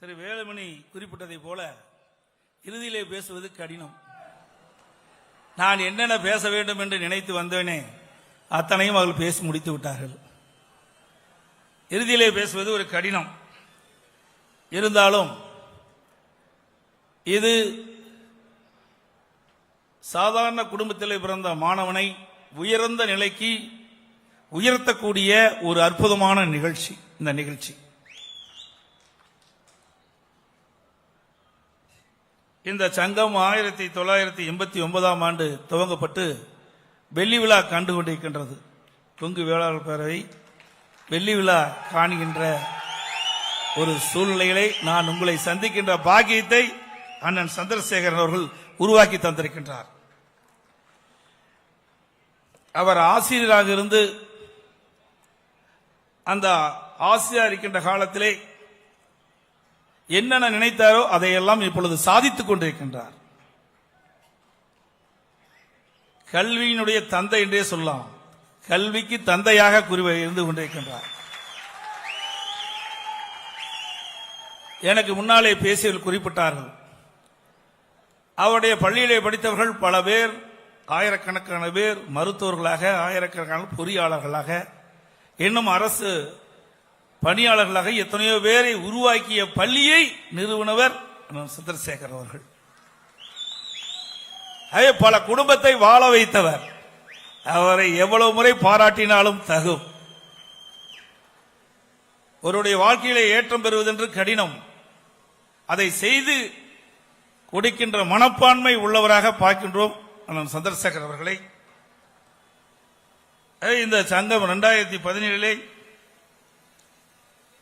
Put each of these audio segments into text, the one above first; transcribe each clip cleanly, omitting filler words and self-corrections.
திரு வேலுமணி குறிப்பிட்டதை போல இறுதியிலே பேசுவது கடினம். நான் என்னென்ன பேச வேண்டும் என்று நினைத்து வந்தேனே அத்தனையும் அவர்கள் பேசி முடித்து விட்டார்கள். இறுதியிலே பேசுவது ஒரு கடினம். இருந்தாலும் இது சாதாரண குடும்பத்தில் பிறந்த மாணவனை உயர்ந்த நிலைக்கு உயர்த்தக்கூடிய ஒரு அற்புதமான நிகழ்ச்சி. இந்த நிகழ்ச்சி இந்த சங்கம் 1989ஆம் ஆண்டு துவங்கப்பட்டு வெள்ளி விழா கண்டு கொண்டிருக்கின்றது. கொங்கு வேளாளர் பேரவை வெள்ளி விழா காணுகின்ற ஒரு சூழ்நிலைகளை நான் உங்களை சந்திக்கின்ற பாக்கியத்தை அண்ணன் சந்திரசேகரன் அவர்கள் உருவாக்கி தந்திருக்கின்றார். அவர் ஆசிரியராக இருந்து அந்த ஆசிரியர் இருக்கின்ற காலத்திலே என்னென்ன நினைத்தாரோ அதையெல்லாம் இப்பொழுது சாதித்துக் கொண்டிருக்கின்றார். கல்வியினுடைய தந்தை என்றே சொல்லலாம். கல்விக்கு தந்தையாக இருந்து கொண்டிருக்கின்றார். எனக்கு முன்னாலே பேசியவர்கள் குறிப்பிட்டார்கள். அவருடைய பள்ளியிலே படித்தவர்கள் பல பேர், ஆயிரக்கணக்கான பேர் மருத்துவர்களாக, ஆயிரக்கணக்கான பொறியாளர்களாக, இன்னும் அரசு பணியாளர்களாக எத்தனையோ பேரை உருவாக்கிய பள்ளியை நிறுவனவர் சந்திரசேகர் அவர்கள். பல குடும்பத்தை வாழ வைத்தவர். அவரை எவ்வளவு முறை பாராட்டினாலும் தகும். ஒருவருடைய வாழ்க்கையிலே ஏற்றம் பெறுவதென்று கடினம். அதை செய்து கொடுக்கின்ற மனப்பான்மை உள்ளவராக பார்க்கின்றோம் சந்திரசேகர் அவர்களை. இந்த சங்கம் 2017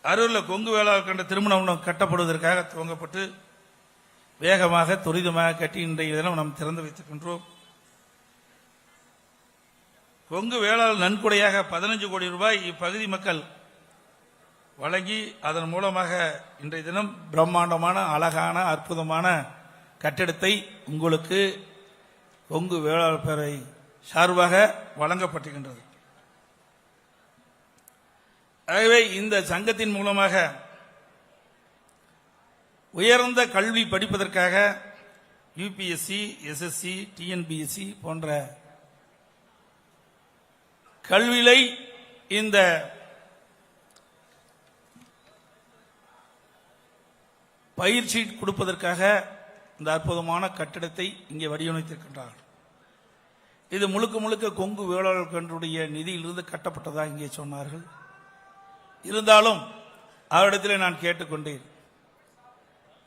அரூரில் கொங்கு வேளாளர் கண்ட திருமணம் கட்டப்படுவதற்காக துவங்கப்பட்டு வேகமாக துரிதமாக கட்டி இன்றைய தினம் நாம் திறந்து வைத்திருக்கின்றோம். கொங்கு வேளாளர் நன்கொடையாக 15 கோடி ரூபாய் இப்பகுதி மக்கள் வழங்கி அதன் மூலமாக இன்றைய தினம் பிரம்மாண்டமான அழகான அற்புதமான கட்டிடத்தை உங்களுக்கு கொங்கு வேளாளர் பேரவை சார்பாக வழங்கப்பட்டிருக்கின்றது. ஆகவே இந்த சங்கத்தின் மூலமாக உயர்ந்த கல்வி படிப்பதற்காக யுபிஎஸ்சி, எஸ்எஸ்சி, டிஎன்பிஎஸ்சி போன்ற கல்வியை இந்த பயிற்சி கொடுப்பதற்காக இந்த அற்புதமான கட்டிடத்தை இங்கே வடிவமைத்திருக்கின்றார்கள். இது முழுக்க முழுக்க கொங்கு வேளாளர் கன்றுடைய நிதியிலிருந்து கட்டப்பட்டதாக இங்கே சொன்னார்கள். இருந்தாலும் அவரிடத்தில் நான் கேட்டுக்கொண்டேன்.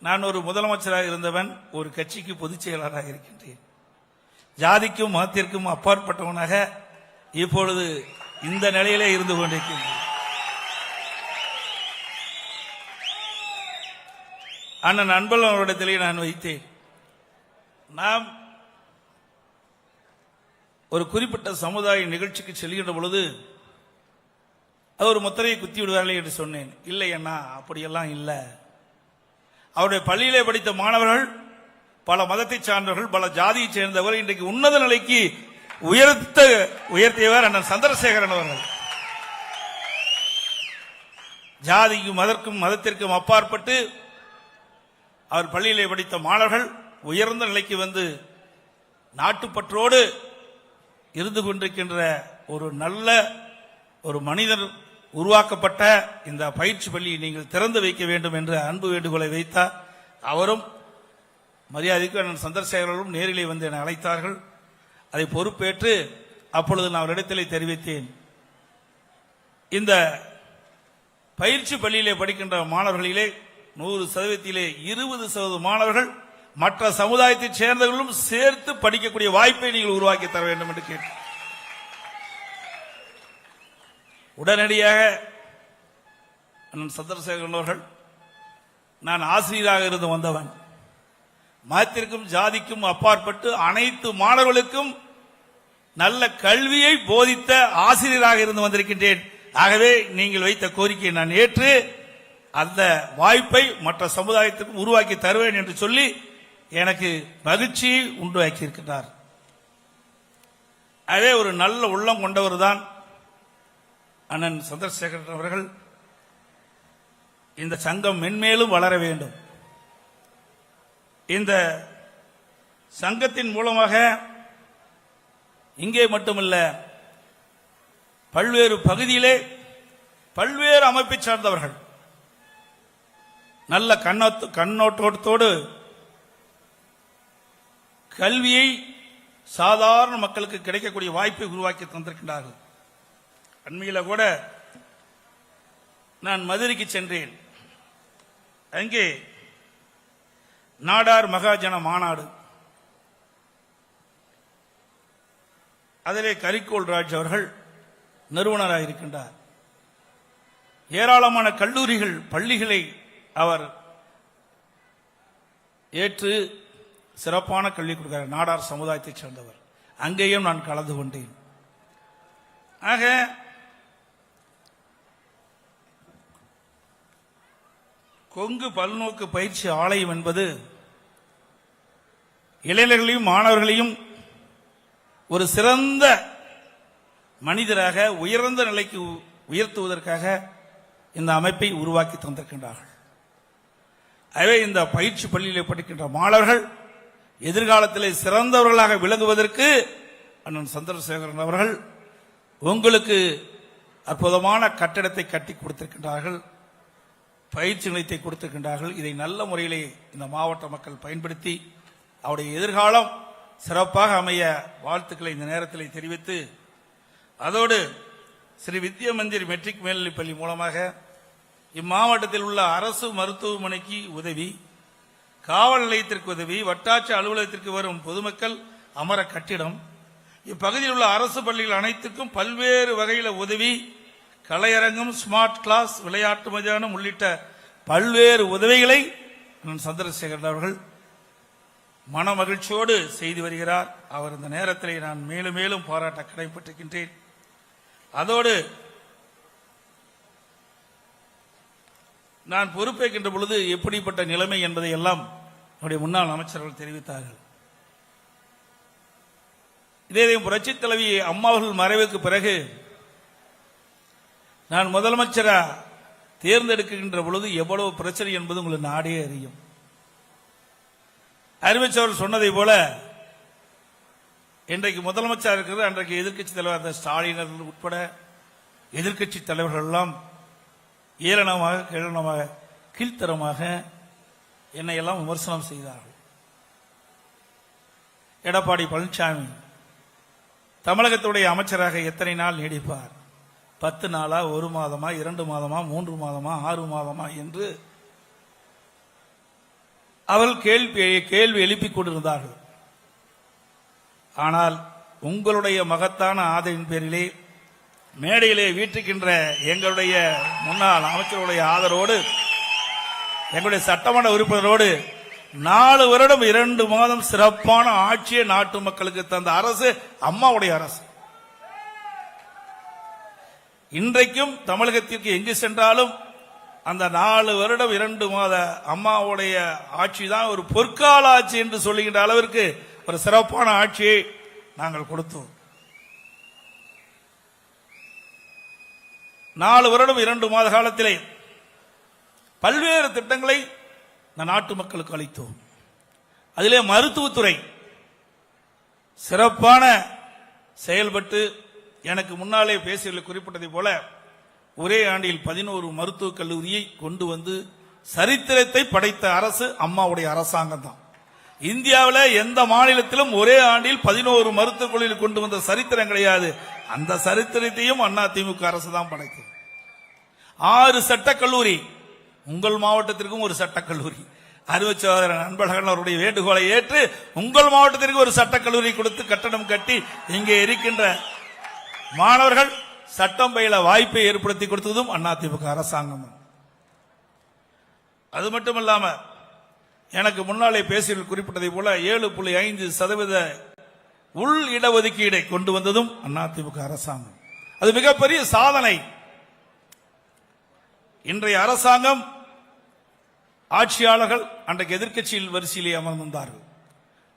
நான் ஒரு முதலமைச்சராக இருந்தவன், ஒரு கட்சிக்கு பொதுச் செயலாளராக இருக்கின்றேன். ஜாதிக்கும் மதத்திற்கும் அப்பாற்பட்டவனாக இப்பொழுது இந்த நிலையிலே இருந்து கொண்டிருக்கின்றேன். அண்ணன் அன்பழகன் அவரிடத்திலே நான் வைத்தேன். நாம் ஒரு குறிப்பிட்ட சமுதாய நிகழ்ச்சிக்கு செல்கின்ற பொழுது அவர் முத்திரையை குத்தி விடுவார்களே என்று சொன்னேன். இல்லை அண்ணா, அப்படியெல்லாம் இல்லை. அவருடைய பள்ளியிலே படித்த மாணவர்கள் பல மதத்தை சார்ந்தவர்கள், பல ஜாதியை சேர்ந்தவர்கள் இன்றைக்கு உன்னத நிலைக்கு உயர்த்தியவர் அண்ணன் சந்திரசேகரன் அவர்கள். ஜாதிக்கும் மதத்திற்கும் அப்பாற்பட்டு அவர் பள்ளியிலே படித்த மாணவர்கள் உயர்ந்த நிலைக்கு வந்து நாட்டுப்பற்றோடு இருந்து கொண்டிருக்கின்ற ஒரு நல்ல ஒரு மனிதர் உருவாக்கப்பட்ட இந்த பயிற்சி பள்ளியை நீங்கள் திறந்து வைக்க வேண்டும் என்ற அன்பு வேண்டுகோளை வைத்தார். அவரும் மரியாதைக்கு அண்ணன் சந்திரசேகரனும் நேரிலே வந்து என்னை அழைத்தார்கள். அதை பொறுப்பேற்று அப்பொழுது நான் அவரிடத்திலே தெரிவித்தேன், இந்த பயிற்சி பள்ளியிலே படிக்கின்ற மாணவர்களிலே 100%, 20% மாணவர்கள் மற்ற சமுதாயத்தைச் சேர்ந்தவர்களும் சேர்த்து படிக்கக்கூடிய வாய்ப்பை நீங்கள் உருவாக்கி தர வேண்டும் என்று கேட்டு உடனடியாக அண்ணன் சந்திரசேகரன் அவர்கள், நான் ஆசிரியராக இருந்து வந்தவன், மதத்திற்கும் ஜாதிக்கும் அப்பாற்பட்டு அனைத்து மாணவர்களுக்கும் நல்ல கல்வியை போதித்த ஆசிரியராக இருந்து வந்திருக்கின்றேன். ஆகவே நீங்கள் வைத்த கோரிக்கையை நான் ஏற்று அந்த வாய்ப்பை மற்ற சமுதாயத்துக்கும் உருவாக்கி தருவேன் என்று சொல்லி எனக்கு மகிழ்ச்சியை உண்டாக்கி இருக்கின்றார். அதே ஒரு நல்ல உள்ளம் கொண்டவர் தான் அண்ணன் சந்திரசேகரன் அவர்கள். இந்த சங்கம் மென்மேலும் வளர வேண்டும். இந்த சங்கத்தின் மூலமாக இங்கே மட்டுமல்ல, பல்வேறு பகுதியிலே பல்வேறு அமைப்பை சார்ந்தவர்கள் நல்ல கண்ணோட்டத்தோடு கல்வியை சாதாரண மக்களுக்கு கிடைக்கக்கூடிய வாய்ப்பை உருவாக்கி தந்திருக்கின்றார்கள். அண்மையில் கூட நான் மதுரைக்கு சென்றேன். அங்கே நாடார் மகாஜன மாநாடு, அதிலே கரிக்கோல் ராஜ் அவர்கள் நிறுவனராக இருக்கின்றார். ஏராளமான கல்லூரிகள் பள்ளிகளை அவர் ஏற்று சிறப்பான கல்வி கொடுக்கிறார். நாடார் சமுதாயத்தைச் சேர்ந்தவர். அங்கேயும் நான் கலந்து கொண்டேன். ஆக கொங்கு பல்நோக்கு பயிற்சி ஆலயம் என்பது இளைஞர்களையும் மாணவர்களையும் ஒரு சிறந்த மனிதராக உயர்ந்த நிலைக்கு உயர்த்துவதற்காக இந்த அமைப்பை உருவாக்கி தந்திருக்கின்றார்கள். எனவே இந்த பயிற்சி பள்ளியில் படிக்கின்ற மாணவர்கள் எதிர்காலத்தில் சிறந்தவர்களாக விளங்குவதற்கு அண்ணன் சந்திரசேகரன் அவர்கள் உங்களுக்கு அற்புதமான கட்டிடத்தை கட்டி கொடுத்திருக்கின்றார்கள், பயிற்சி நிலையத்தை கொடுத்திருக்கின்றார்கள். இதை நல்ல முறையிலே இந்த மாவட்ட மக்கள் பயன்படுத்தி அவருடைய எதிர்காலம் சிறப்பாக அமைய வாழ்த்துக்களை இந்த நேரத்தில் தெரிவித்து, அதோடு ஸ்ரீ வித்யா மந்திர் மெட்ரிக் மேல்நிலைப் பள்ளி மூலமாக இம்மாவட்டத்தில் உள்ள அரசு மருத்துவமனைக்கு உதவி, காவல் நிலையத்திற்கு உதவி, வட்டாட்சி அலுவலகத்திற்கு வரும் பொதுமக்கள் அமர கட்டிடம், இப்பகுதியில் உள்ள அரசு பள்ளிகள் அனைத்துக்கும் பல்வேறு வகையில் உதவி, கலையரங்கம், ஸ்மார்ட் கிளாஸ், விளையாட்டு மைதானம் உள்ளிட்ட பல்வேறு உதவிகளை சந்திரசேகரன் அவர்கள் மன மகிழ்ச்சியோடு செய்து வருகிறார். அவர் இந்த நேரத்தில் நான் மேலும் மேலும் பாராட்ட கடமைப்பட்டிருக்கின்றேன். அதோடு நான் பொறுப்பேற்கின்ற பொழுது எப்படிப்பட்ட நிலைமை என்பதை எல்லாம் நம்முடைய முன்னாள் அமைச்சர்கள் தெரிவித்தார்கள். இதே புரட்சித் தலைவி அம்மா அவர்கள் மறைவுக்கு பிறகு நான் முதலமைச்சரா தேர்ந்தெடுக்கின்ற பொழுது எவ்வளவு பிரச்சனை என்பது உங்களுக்கு நாடே அறியும். அறிவிச்சவர் சொன்னதை போல இன்றைக்கு முதலமைச்சர் இருக்கிறது, அன்றைக்கு எதிர்க்கட்சி தலைவர் ஸ்டாலின் உட்பட எதிர்க்கட்சி தலைவர்கள் எல்லாம் ஏளனமாக கேளனமாக கீழ்த்தரமாக என்னை எல்லாம் விமர்சனம் செய்தார்கள். எடப்பாடி பழனிசாமி தமிழகத்துடைய அமைச்சராக எத்தனை நாள் நீடிப்பார்? 10 நாளா, 1 மாதமா, 2 மாதமா, 3 மாதமா, 6 மாதமா என்று அவர்கள் கேள்வி எழுப்பிக் கொண்டிருந்தார்கள். ஆனால் உங்களுடைய மகத்தான ஆதரவின் பேரிலே மேடையிலே வீட்டுக்கின்ற எங்களுடைய முன்னாள் அமைச்சருடைய ஆதரவோடு, எங்களுடைய சட்டமன்ற உறுப்பினரோடு 4 வருடம் 2 மாதம் சிறப்பான ஆட்சியை நாட்டு மக்களுக்கு தந்த அரசு அம்மாவுடைய அரசு. இன்றைக்கும் தமிழகத்திற்கு எங்கு சென்றாலும் அந்த 4 வருடம் 2 மாத அம்மாவுடைய ஆட்சி தான் ஒரு பொற்கால ஆட்சி என்று சொல்லுகின்ற அளவிற்கு ஒரு சிறப்பான ஆட்சியை நாங்கள் கொடுத்தோம். 4 வருடம் 2 மாத காலத்திலே பல்வேறு திட்டங்களை இந்த நாட்டு மக்களுக்கு அளித்தோம். அதிலே மருத்துவத்துறை சிறப்பான செயல்பட்டு, எனக்கு முன்னாலே பேசியவர்கள் குறிப்பிட்டதை போல ஒரே ஆண்டில் 11 மருத்துவக் கல்லூரியை கொண்டு வந்து சரித்திரத்தை படைத்த அரசு அம்மாவுடைய அரசாங்கம் தான். இந்தியாவில் எந்த மாநிலத்திலும் ஒரே ஆண்டில் 11 மருத்துவக் கல்லூரி கொண்டு வந்த சரித்திரம் கிடையாது. அந்த சரித்திரத்தையும் அதிமுக அரசு தான் படைத்தது. 6 சட்டக்கல்லூரி, உங்கள் மாவட்டத்திற்கும் ஒரு சட்டக்கல்லூரி, அறிவுச்சோதரன் அன்பழகன் அவருடைய வேண்டுகோளை ஏற்று உங்கள் மாவட்டத்திற்கு ஒரு சட்டக்கல்லூரி கொடுத்து கட்டடம் கட்டி இங்கே இருக்கின்ற மாணவர்கள் சட்டம் பயில வாய்ப்பை ஏற்படுத்தி கொடுத்ததும் அதிமுக அரசாங்கம். அது மட்டுமல்லாம எனக்கு முன்னாலே பேசியவர்கள் குறிப்பிட்டதை போல 7.5% உள் இடஒதுக்கீடை கொண்டு வந்ததும் அதிமுக அரசாங்கம். அது மிகப்பெரிய சாதனை. இன்றைய அரசாங்கம் ஆட்சியாளர்கள் அன்றைக்கு எதிர்க்கட்சியில் வரிசையிலே அமர்ந்திருந்தார்கள்.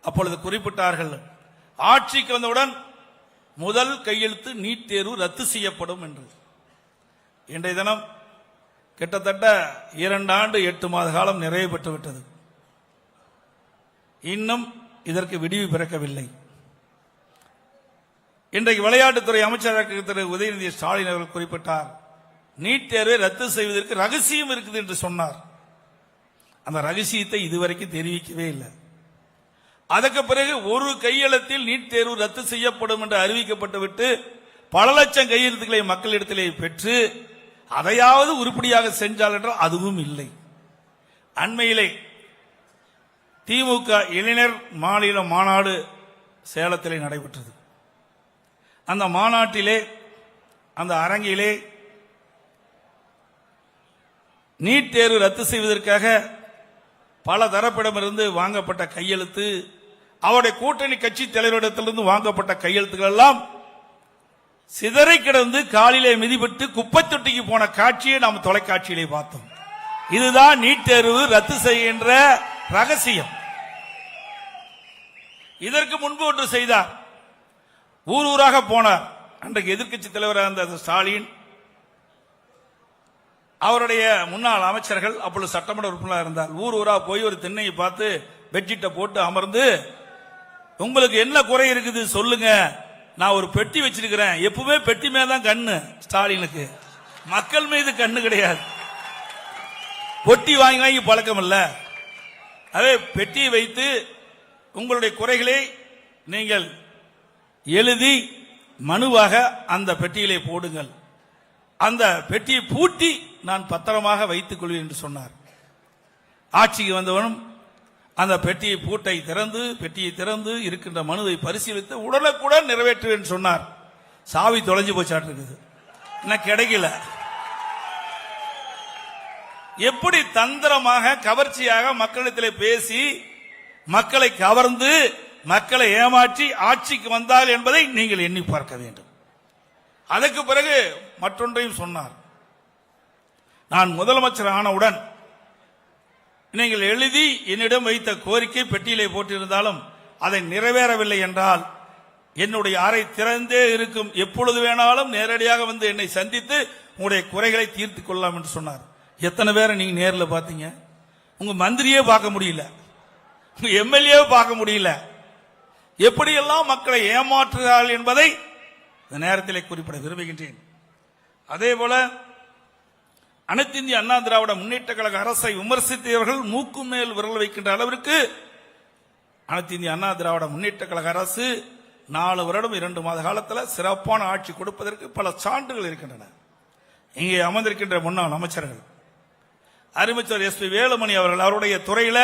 அப்பொழுது குறிப்பிட்டார்கள், ஆட்சிக்கு வந்தவுடன் முதல் கையெழுத்து நீட் தேர்வு ரத்து செய்யப்படும் என்று. இன்றைய தினம் கிட்டத்தட்ட 2 ஆண்டு 8 மாத காலம் நிறைவு பெற்று விட்டது. இன்னும் இதற்கு விடிவு பிறக்கவில்லை. இன்றைக்கு விளையாட்டுத்துறை அமைச்சராக திரு உதயநிதி ஸ்டாலின் அவர்கள் குறிப்பிட்டார், நீட் தேர்வை ரத்து செய்வதற்கு ரகசியம் இருக்குது என்று சொன்னார். அந்த ரகசியத்தை இதுவரைக்கும் தெரிவிக்கவே இல்லை. அதற்கு பிறகு ஒரு கையெழுத்தில் நீட் தேர்வு ரத்து செய்யப்படும் என்று அறிவிக்கப்பட்டுவிட்டு பல லட்சம் கையெழுத்துக்களை மக்களிடத்திலே பெற்று அதையாவது உருப்படியாக சென்றால் என்றால் அதுவும் இல்லை. அண்மையிலே திமுக இளைஞர் மாநில மாநாடு சேலத்திலே நடைபெற்றது. அந்த மாநாட்டிலே அந்த அரங்கிலே நீட் தேர்வு ரத்து செய்வதற்காக பல தரப்பிடமிருந்து வாங்கப்பட்ட கையெழுத்து, அவருடைய கூட்டணி கட்சி தலைவரிடத்திலிருந்து வாங்கப்பட்ட கையெழுத்துக்கள் எல்லாம் சிதறை கிடந்து காலிலே மிதிபட்டு குப்பை தொட்டிக்கு போன காட்சியை நாம் தொலைக்காட்சியிலே பார்த்தோம். இதுதான் நீட் தேர்வு ரத்து செய்கின்ற ரகசியம். இதற்கு முன்பு ஒன்று செய்தார், ஊர் ஊராக போனார். அன்றைக்கு எதிர்க்கட்சி தலைவராக இருந்த ஸ்டாலின், அவருடைய முன்னாள் அமைச்சர்கள், அப்பொழுது சட்டமன்ற உறுப்பினராக இருந்தார், ஊர் ஊரா போய் ஒரு திண்ணையை பார்த்து பெட்ஷீட்டை போட்டு அமர்ந்து, உங்களுக்கு என்ன குறை இருக்குது சொல்லுங்க, நான் ஒரு பெட்டி வச்சிருக்கிறேன். எப்பவுமே பெட்டி மேதான் கண்ணு ஸ்டாலினுக்கு, மக்கள் மீது கண்ணு கிடையாது. பொட்டி வாங்கி வாங்கி பழக்கம் இல்ல. அதே பெட்டியை வைத்து உங்களுடைய குறைகளை நீங்கள் எழுதி மனுவாக அந்த பெட்டியிலே போடுங்கள், அந்த பெட்டியை பூட்டி நான் பத்திரமாக வைத்துக் கொள்வேன் என்று சொன்னார். ஆட்சிக்கு வந்தவனும் அந்த பெட்டியை பெட்டியை திறந்து இருக்கின்ற மனுவை பரிசீலித்து உடனுக்குடன் நிறைவேற்றுவேன் சொன்னார். சாவி தொலைஞ்சு போச்சாட்டு இருக்குது, என்ன கிடைக்கல. எப்படி தந்திரமாக கவர்ச்சியாக மக்களிடத்திலே பேசி மக்களை கவர்ந்து மக்களை ஏமாற்றி ஆட்சிக்கு வந்தால் என்பதை நீங்கள் எண்ணி பார்க்க வேண்டும். அதற்கு பிறகு மற்றொன்றையும் சொன்னார், நான் முதலமைச்சர் ஆனவுடன் நீங்கள் எழுதி என்னிடம் வைத்த கோரிக்கை பெட்டியிலே போட்டிருந்தாலும் அதை நிறைவேறவில்லை என்றால் என்னுடைய அறை திறந்தே இருக்கும், எப்பொழுது வேணாலும் நேரடியாக வந்து என்னை சந்தித்து உங்களுடைய குறைகளை தீர்த்துக் கொள்ளலாம் என்று சொன்னார். எத்தனை பேரை நீங்க நேரில் பார்த்தீங்க? உங்க மந்திரியே பார்க்க முடியல, உங்க எம்எல்ஏ பார்க்க முடியல. எப்படியெல்லாம் மக்களை ஏமாற்றுகிறார்கள் என்பதை இந்த நேரத்தில் குறிப்பிட விரும்புகின்றேன். அதே போல அனைத்து இந்திய அண்ணா திராவிட முன்னேற்ற கழக அரசை விமர்சித்தவர்கள் மூக்கு மேல் விரல் வைக்கின்ற அளவிற்கு அனைத்து இந்திய அண்ணா திராவிட முன்னேற்ற கழக அரசு 4 வருடம் 2 மாத காலத்தில் சிறப்பான ஆட்சி கொடுப்பதற்கு பல சான்றுகள் இருக்கின்றன. இங்கே அமர்ந்திருக்கின்ற முன்னாள் அமைச்சர்கள், அறிவிச்சர் எஸ் பி வேலுமணி அவர்கள், அவருடைய துறையில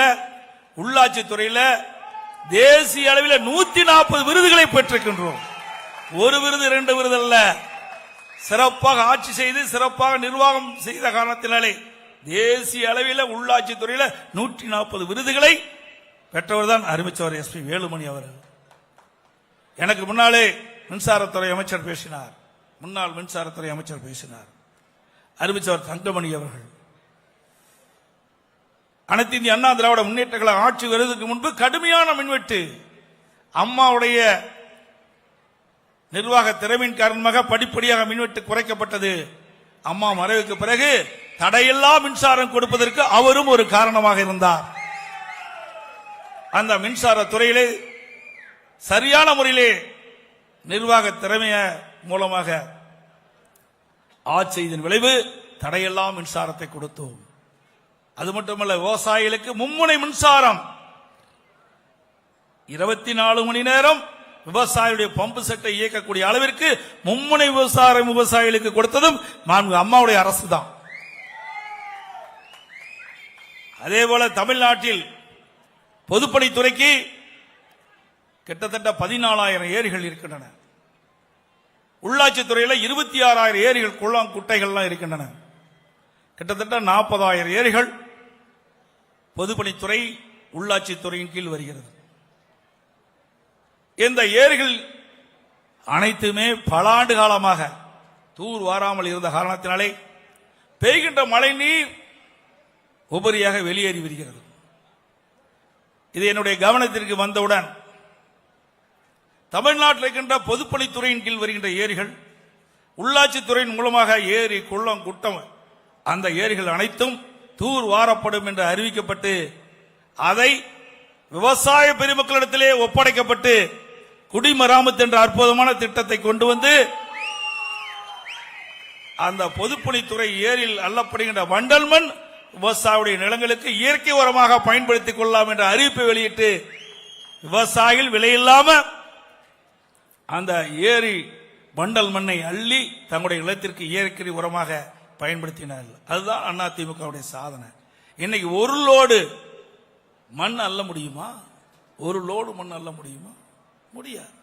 உள்ளாட்சி துறையில தேசிய அளவில் 140 விருதுகளை பெற்றிருக்கின்றோம். ஒரு விருது 2 விருது அல்ல, சிறப்பாக ஆட்சி செய்து சிறப்பாக நிர்வாகம் செய்த காரணத்தினாலே தேசிய அளவில் உள்ளாட்சி துறையில 140 விருதுகளை பெற்றவர் தான் அறிவிச்சவர் எஸ் பி வேலுமணி அவர்கள். எனக்கு முன்னாலே மின்சாரத்துறை அமைச்சர் பேசினார், முன்னாள் மின்சாரத்துறை அமைச்சர் பேசினார், அறிவிச்சவர் தங்கமணி அவர்கள். அனைத்து இந்திய அண்ணா திராவிட முன்னேற்ற கழக ஆட்சி வருவதற்கு முன்பு கடுமையான மின்வெட்டு, அம்மாவுடைய நிர்வாக திறமையின் காரணமாக படிப்படியாக மின்வெட்டு குறைக்கப்பட்டது. அம்மா மறைவுக்கு பிறகு தடையில்லா மின்சாரம் கொடுப்பதற்கு அவரும் ஒரு காரணமாக இருந்தார். அந்த மின்சார துறையிலே சரியான முறையிலே நிர்வாக திறமைய மூலமாக ஆட்சி செய்ததன் விளைவு தடையில்லா மின்சாரத்தை கொடுத்தோம். அது மட்டுமல்ல, விவசாயிகளுக்கு மும்முனை மின்சாரம் 24 மணி நேரம் விவசாயியுடைய பம்பு செட்டை இயக்கக்கூடிய அளவிற்கு மும்முனை விவசாயிகளுக்கு கொடுத்ததும் அம்மாவுடைய அரசு தான். அதே போல தமிழ்நாட்டில் பொதுப்பணித்துறைக்கு கிட்டத்தட்ட 14,000 ஏரிகள் இருக்கின்றன. உள்ளாட்சி துறையில் 26,000 ஏரிகள் குளம் குட்டைகள்லாம் இருக்கின்றன. கிட்டத்தட்ட 40,000 ஏரிகள் பொதுப்பணித்துறை உள்ளாட்சி துறையின் கீழ் வருகிறது. இந்த ஏரிகள் அனைத்துமே பல ஆண்டு காலமாக தூர் வாராமல் இருந்த காரணத்தினாலே பெய்கின்ற மழை நீர் உபரியாக வெளியேறி வருகிறது. இது என்னுடைய கவனத்திற்கு வந்தவுடன் தமிழ்நாட்டில் இருக்கின்ற பொதுப்பணித்துறையின் கீழ் வருகின்ற ஏரிகள் உள்ளாட்சி துறையின் மூலமாக ஏரி குளம் குட்டம் அந்த ஏரிகள் அனைத்தும் தூர் வாரப்படும் என்று அறிவிக்கப்பட்டு அதை விவசாய பெருமக்களிடத்திலே ஒப்படைக்கப்பட்டு குடிமராமத்து என்ற அற்புதமான திட்டத்தை கொண்டு வந்து அந்த பொதுப்பணித்துறை ஏரியில் அள்ளப்படுகின்ற வண்டல் மண் விவசாயியுடைய நிலங்களுக்கு இயற்கை உரமாக பயன்படுத்திக் கொள்ளலாம் என்ற அறிவிப்பை வெளியிட்டு விவசாயிகள் விலையில்லாம அந்த ஏரி வண்டல் மண்ணை அள்ளி தங்களுடைய நிலத்திற்கு இயற்கை உரமாக பயன்படுத்தினார்கள். அதுதான் அதிமுகவுடைய சாதனை. இன்னைக்கு ஒரு லோடு மண் அள்ள முடியுமா? ஒரு லோடு மண் அள்ள முடியுமா? முடியாது.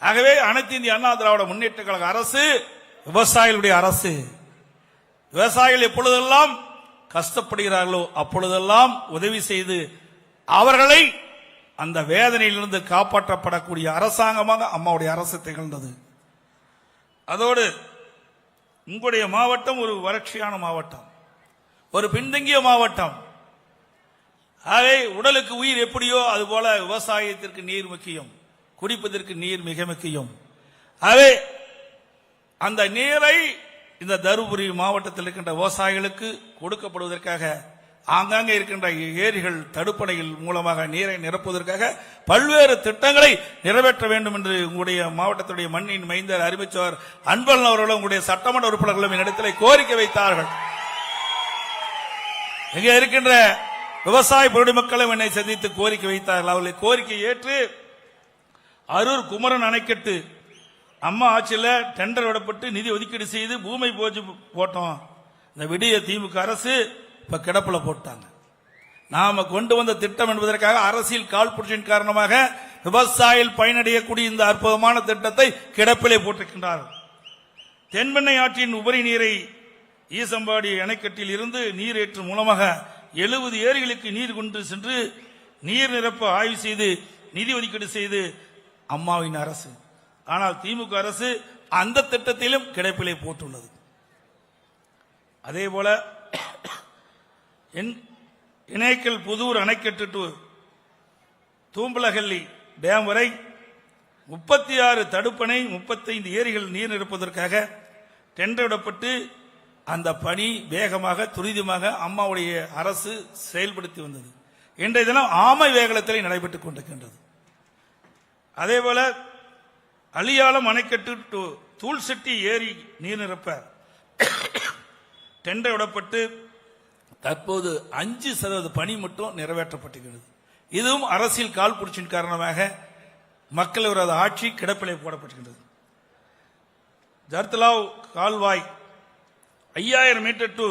ஆகவே அனைத்து இந்திய அண்ணா திராவிட முன்னேற்ற கழக அரசு விவசாயிகளுடைய அரசு. விவசாயிகள் எப்பொழுதெல்லாம் கஷ்டப்படுகிறார்களோ அப்பொழுதெல்லாம் உதவி செய்து அவர்களை அந்த வேதனையிலிருந்து காப்பாற்றப்படக்கூடிய அரசாங்கமாக அம்மாவுடைய அரசு திகழ்ந்தது. அதோடு உங்களுடைய மாவட்டம் ஒரு வறட்சியான மாவட்டம், ஒரு பின்தங்கிய மாவட்டம். ஆகவே உடலுக்கு உயிர் எப்படியோ அதுபோல விவசாயத்திற்கு நீர் முக்கியம், குடிப்பதற்கு நீர் மிக முக்கியம். ஆகவே அந்த நீரை இந்த தருமபுரி மாவட்டத்தில் இருக்கின்ற விவசாயிகளுக்கு கொடுக்கப்படுவதற்காக ஆங்காங்கே இருக்கின்ற ஏரிகள் தடுப்பணைகள் மூலமாக நீரை நிரப்புவதற்காக பல்வேறு திட்டங்களை நிறைவேற்ற வேண்டும் என்று உங்களுடைய மாவட்டத்துடைய மண்ணின் மைந்தர் அறிவிச்சவர் அன்பழகன் அவர்களும் உங்களுடைய சட்டமன்ற உறுப்பினர்களும் என்னிடத்தில் கோரிக்கை வைத்தார்கள். இங்கே இருக்கின்ற விவசாய பொதுமக்களும் என்னை சந்தித்து கோரிக்கை வைத்தார்கள். அவர்களை கோரிக்கை ஏற்று அரூர் குமரன் அணைக்கட்டு அம்மா ஆட்சியில் டெண்டர் விடப்பட்டு நிதி ஒதுக்கீடு செய்து பூமி பூஜை போட்டோம். இந்த விடிய திமுக அரசு இப்ப கிடப்புல போட்டாங்க. நாம கொண்டு வந்த திட்டம் என்பதற்காக அரசியல் காழ்ப்புணர்ச்சியின் காரணமாக விவசாயிகள் பயனடையக்கூடிய இந்த அற்புதமான திட்டத்தை கிடப்பிலே போட்டிருக்கின்றார்கள். தென்பெண்ணை ஆற்றின் உபரி நீரை ஈசம்பாடி அணைக்கட்டில் இருந்து நீரேற்று மூலமாக 70 ஏரிகளுக்கு நீர் கொண்டு சென்று நீர் நிரப்ப ஆய்வு செய்து நிதி ஒதுக்கீடு செய்து அம்மாவின் அரசு. ஆனால் திமுக அரசு அந்த திட்டத்திலும் கிடப்பிலே போட்டுள்ளது. அதே போல இணைக்கல் புதூர் அணைக்கட்டு டு தூம்பலஹள்ளி டேம் வரை 36 தடுப்பணை 35 ஏரிகள் நீர் நிரப்புவதற்காக டெண்டர் விடப்பட்டு அந்த பணி வேகமாக துரிதமாக அம்மாவுடைய அரசு செயல்படுத்தி வந்தது. இன்றைய தினம் ஆமை வேகத்தில் நடைபெற்றுக் கொண்டிருக்கின்றது. அதேபோல அலியாலம் அணைக்கட்டு டு தூள்செட்டி ஏரி நீர் நிரப்ப டெண்டர் விடப்பட்டு தற்போது 5% பணி மட்டும் நிறைவேற்றப்பட்டிருக்கிறது. இதுவும் அரசியல் காழ்ப்புணர்ச்சியின் காரணமாக மக்கள் விரோத ஆட்சி கிடப்பிலே போடப்பட்டிருக்கிறது. ஜர்தலாவ் கால்வாய் 5000 மீட்டர் டு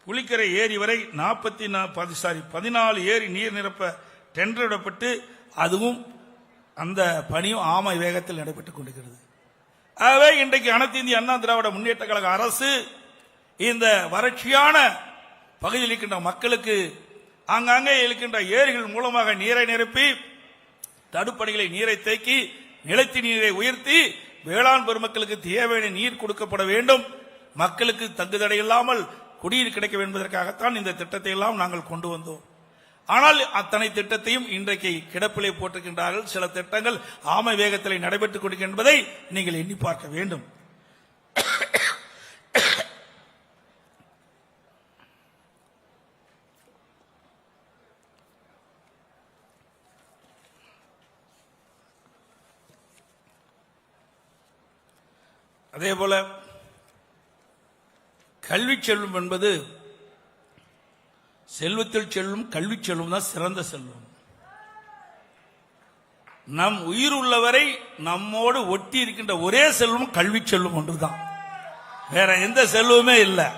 புலிக்கரை ஏரி வரை 14 ஏரி நீர் நிரப்ப டெண்டர் விடப்பட்டு அதுவும் அந்த பணியும் ஆமை வேகத்தில் நடைபெற்றுக் கொண்டிருக்கிறது. ஆகவே இன்றைக்கு அனைத்து இந்திய அண்ணா திராவிட முன்னேற்ற கழக அரசு இந்த வறட்சியான பகுதியில் இருக்கின்ற மக்களுக்கு ஆங்காங்கே இருக்கின்ற ஏரிகள் மூலமாக நீரை நிரப்பி தடுப்பணைகளை நீரை தேக்கி நிலத்தி நீரை உயர்த்தி வேளாண் பெருமக்களுக்கு தேவையான நீர் கொடுக்கப்பட வேண்டும், மக்களுக்கு தங்குதடை இல்லாமல் குடிநீர் கிடைக்க வேண்டும் என்பதற்காகத்தான் இந்த திட்டத்தை எல்லாம் நாங்கள் கொண்டு வந்தோம். ஆனால் அத்தனை திட்டத்தையும் இன்றைக்கு கிடப்பிலே போட்டிருக்கின்றார்கள். சில திட்டங்கள் ஆமை வேகத்தில் நடைபெற்றுக் கொண்டிருக்கின்றன என்பதை நீங்கள் எண்ணி பார்க்க வேண்டும். அதேபோல கல்வி செல்வம் என்பது செல்வத்தில் செல்லும் கல்வி செல்வம் தான் சிறந்த செல்வம். நம் உயிர் உள்ளவரை நம்மோடு ஒட்டி இருக்கின்ற ஒரே செல்வம் கல்வி செல்வம் ஒன்றுதான், வேற எந்த செல்வமே இல்லை.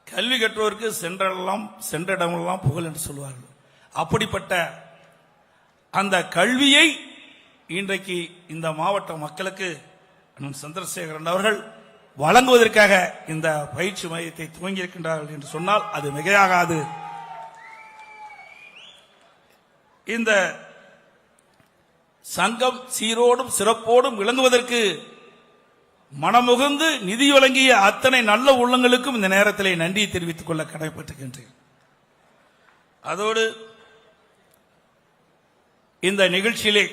கல்வி கற்றோருக்கு சென்ற இடமெல்லாம் புகழ் என்று சொல்வார்கள். அப்படிப்பட்ட அந்த கல்வியை இன்றைக்கு இந்த மாவட்ட மக்களுக்கு சந்திரசேகரன் அவர்கள் வழங்குவதற்காக இந்த பயிற்சி மையத்தை துவங்கியிருக்கின்றார்கள் என்று சொன்னால் அது மிகையாகாது. இந்த சங்கம் சீரோடும் சிறப்போடும் விளங்குவதற்கு மனமுகுந்து நிதி வழங்கிய அத்தனை நல்ல உள்ளங்களுக்கும் இந்த நேரத்தில் நன்றியை தெரிவித்துக் கொள்ள கடமைப்பட்டிருக்கின்றேன். அதோடு இந்த நிகழ்ச்சியிலே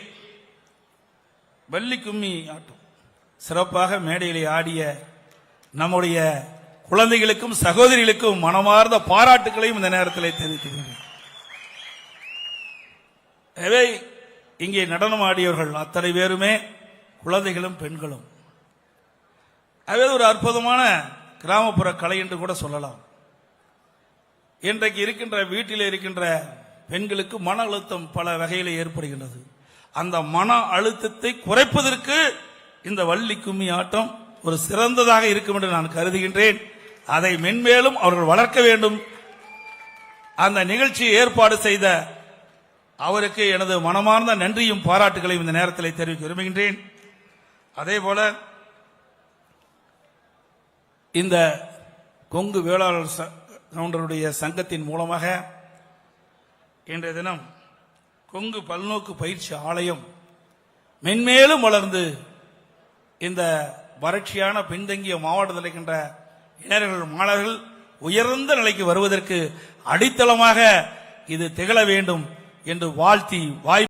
வள்ளி கும்மி ஆட்டம் சிறப்பாக மேடையிலே ஆடிய நம்முடைய குழந்தைகளுக்கும் சகோதரிகளுக்கும் மனமார்ந்த பாராட்டுகளையும் இந்த நேரத்தில் தெரிவிக்கிறேன். எனவே இங்கே நடனம் ஆடியவர்கள் அத்தனை பேருமே குழந்தைகளும் பெண்களும். அது ஒரு அற்புதமான கிராமப்புற கலை என்று கூட சொல்லலாம். இன்றைக்கு இருக்கின்ற வீட்டில் இருக்கின்ற பெண்களுக்கு மன அழுத்தம் பல வகையில் ஏற்படுகின்றது. அந்த மன அழுத்தத்தை குறைப்பதற்கு இந்த வள்ளி கும்மி ஆட்டம் ஒரு சிறந்ததாக இருக்கும் என்று நான் கருதுகின்றேன். அதை மென்மேலும் அவர்கள் வளர்க்க வேண்டும். அந்த நிகழ்ச்சியை ஏற்பாடு செய்த அவருக்கு எனது மனமார்ந்த நன்றியும் பாராட்டுகளையும் இந்த நேரத்தில் தெரிவிக்க விரும்புகின்றேன். அதேபோல இந்த கொங்கு வேளாளர் கவுண்டருடைய சங்கத்தின் மூலமாக இன்றைய தினம் கொங்கு பல்நோக்கு பயிற்சி ஆலயம் மென்மேலும் வளர்ந்து இந்த வறட்சியான பின்தங்கிய மாவட்டத்தில் இருக்கின்ற இளைஞர்கள் மாணவர்கள் உயர்ந்த நிலைக்கு வருவதற்கு அடித்தளமாக இது திகழ வேண்டும் என்று வாழ்த்தி வாய்ப்பு